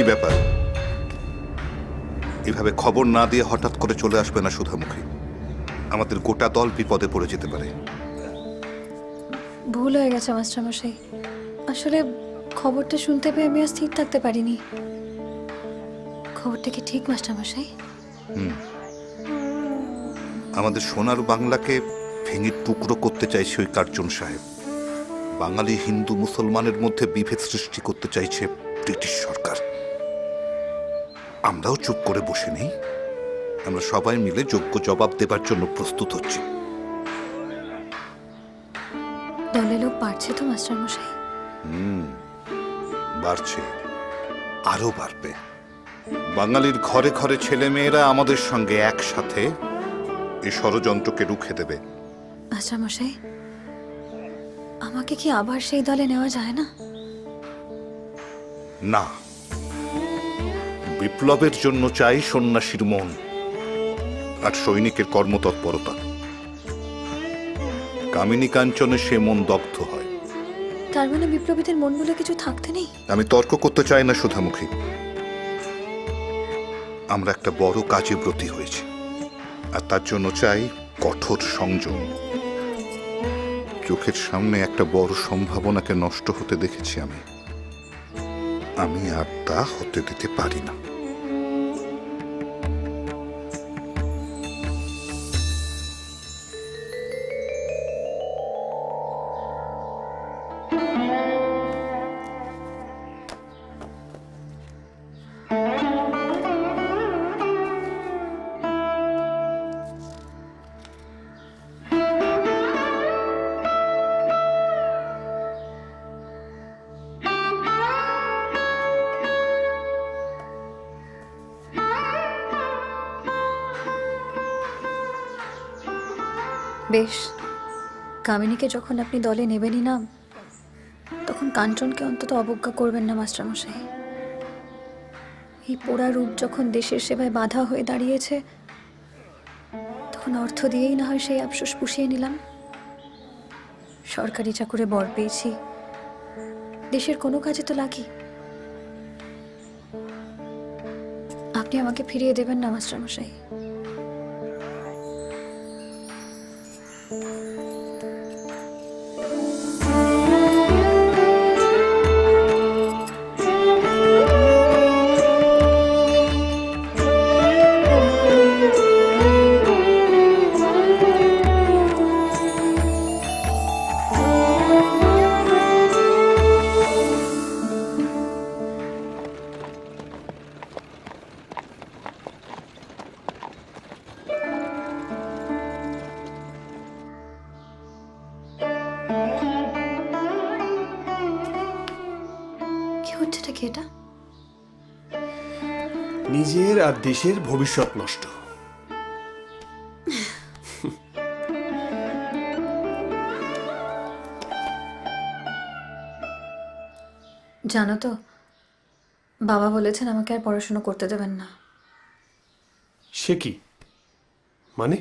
ব্যাপার? এভাবে খবর না দিয়ে হঠাৎ করে চলে আসবে না সুধামুখী। আমাদের গোটা দল বিপদে পড়ে যেতে পারে। ভুল হয়ে গেছে মাস্টারমশাই। আসলে খবরটা শুনতে পেয়ে আমি আর স্থির থাকতে পারিনি। খবরটা কি ঠিক মাস্টারমশাই? আমাদের সোনার বাংলাকে ভেঙে টুকরো করতে চাইছে ওই কার্জন সাহেব। বাঙালি হিন্দু মুসলমানের মধ্যে বিভেদ সৃষ্টি করতে চাইছে ব্রিটিশ সরকার। আমরাও চুপ করে বসে নেই। আমরা সবাই মিলে যোগ্য জবাব দেবার জন্য প্রস্তুত হচ্ছি। দলে লোক বাড়ছে তো মাস্টারমশাই? বাড়ছে, আরো বাড়বে। বাঙালির ঘরে ঘরে ছেলে মেয়েরা আমাদের সঙ্গে একসাথে এই ষড়যন্ত্রকে রুখে দেবে। মাস্টারমশাই, আমাকে কি আবার সেই দলে নেওয়া যায় না? না, বিপ্লবের জন্য চাই সন্ন্যাসীর মন আর সৈনিকের কর্মতৎপরতা। কামিনী কাঞ্চনে সে মন দগ্ধ হয়। তার মানে বিপ্লবীদের মন বলে কিছু থাকতে নেই? আমি তর্ক করতে চাই না সুধামুখী। আমরা একটা বড় কাজে ব্রতী হয়েছি, আর তার জন্য চাই কঠোর সংযম। চোখের সামনে একটা বড় সম্ভাবনাকে নষ্ট হতে দেখেছি আমি আর তা হতে দিতে পারি না। বেশ, কামিনীকে যখন আপনি দলে নেবেনই না, তখন কাঞ্চনকে অন্তত অবজ্ঞা করবেন না মাস্টারমশাই। এই পোড়া রূপ যখন দেশের সেবায় বাধা হয়ে দাঁড়িয়েছে, তখন অর্থ দিয়েই না হয় সেই আফসোস পুষিয়ে নিলাম। সরকারি চাকুরে বর পেয়েছি, দেশের কোনো কাজে তো লাগি। আপনি আমাকে ফিরিয়ে দেবেন না মাস্টারমশাই? নিজের আর দেশের ভবিষ্যৎ নষ্ট। জানো তো, বাবা বলেছেন আমাকে আর পড়াশোনা করতে দেবেন না। সে কি মানে?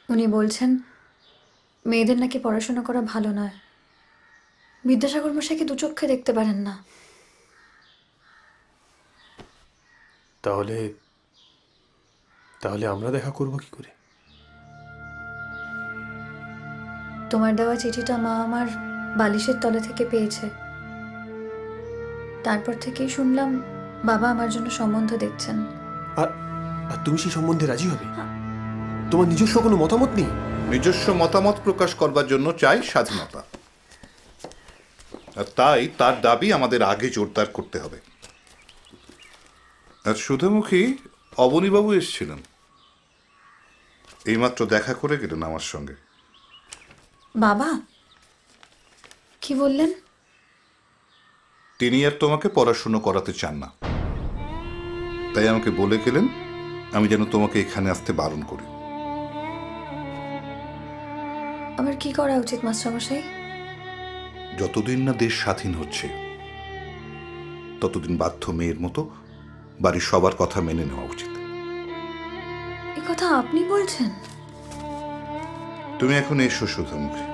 উনি বলছেন মেয়েদের নাকি পড়াশোনা করা ভালো নয়। বিদ্যাসাগর মশাইকে দু চোখে দেখতে পারেন না। তাহলে তাহলে আমরা দেখা করব কি করে? তোমার দেওয়া চিঠিটা মা আমার বালিশের তলে থেকে পেয়েছে। তারপর থেকেই শুনলাম বাবা আমার জন্য সম্বন্ধ দেখছেন। আর তুমি সেই সম্বন্ধে রাজি হবে? তোমার নিজস্ব কোনো মতামত নেই? নিজস্ব মতামত প্রকাশ করবার জন্য চাই স্বাধীনতা, আর তাই তার দাবি আমাদের আগে জোরদার করতে হবে। আর সুধামুখী, অবনীবাবু এসেছিলেন, এইমাত্র দেখা করে গেলেন আমার সঙ্গে। বাবা কি বললেন? তিনি আর তোমাকে পড়াশুনো করাতে চান না, তাই আমাকে বলে গেলেন আমি যেন তোমাকে এখানে আসতে বারণ করি। আমার কি করা উচিত মাস্টারমশাই? যতদিন না দেশ স্বাধীন হচ্ছে ততদিন বাধ্য মেয়ের মতো বাড়ির সবার কথা মেনে নেওয়া উচিত। এ কথা আপনি বলছেন? তুমি এখন এসো সুধামুখী।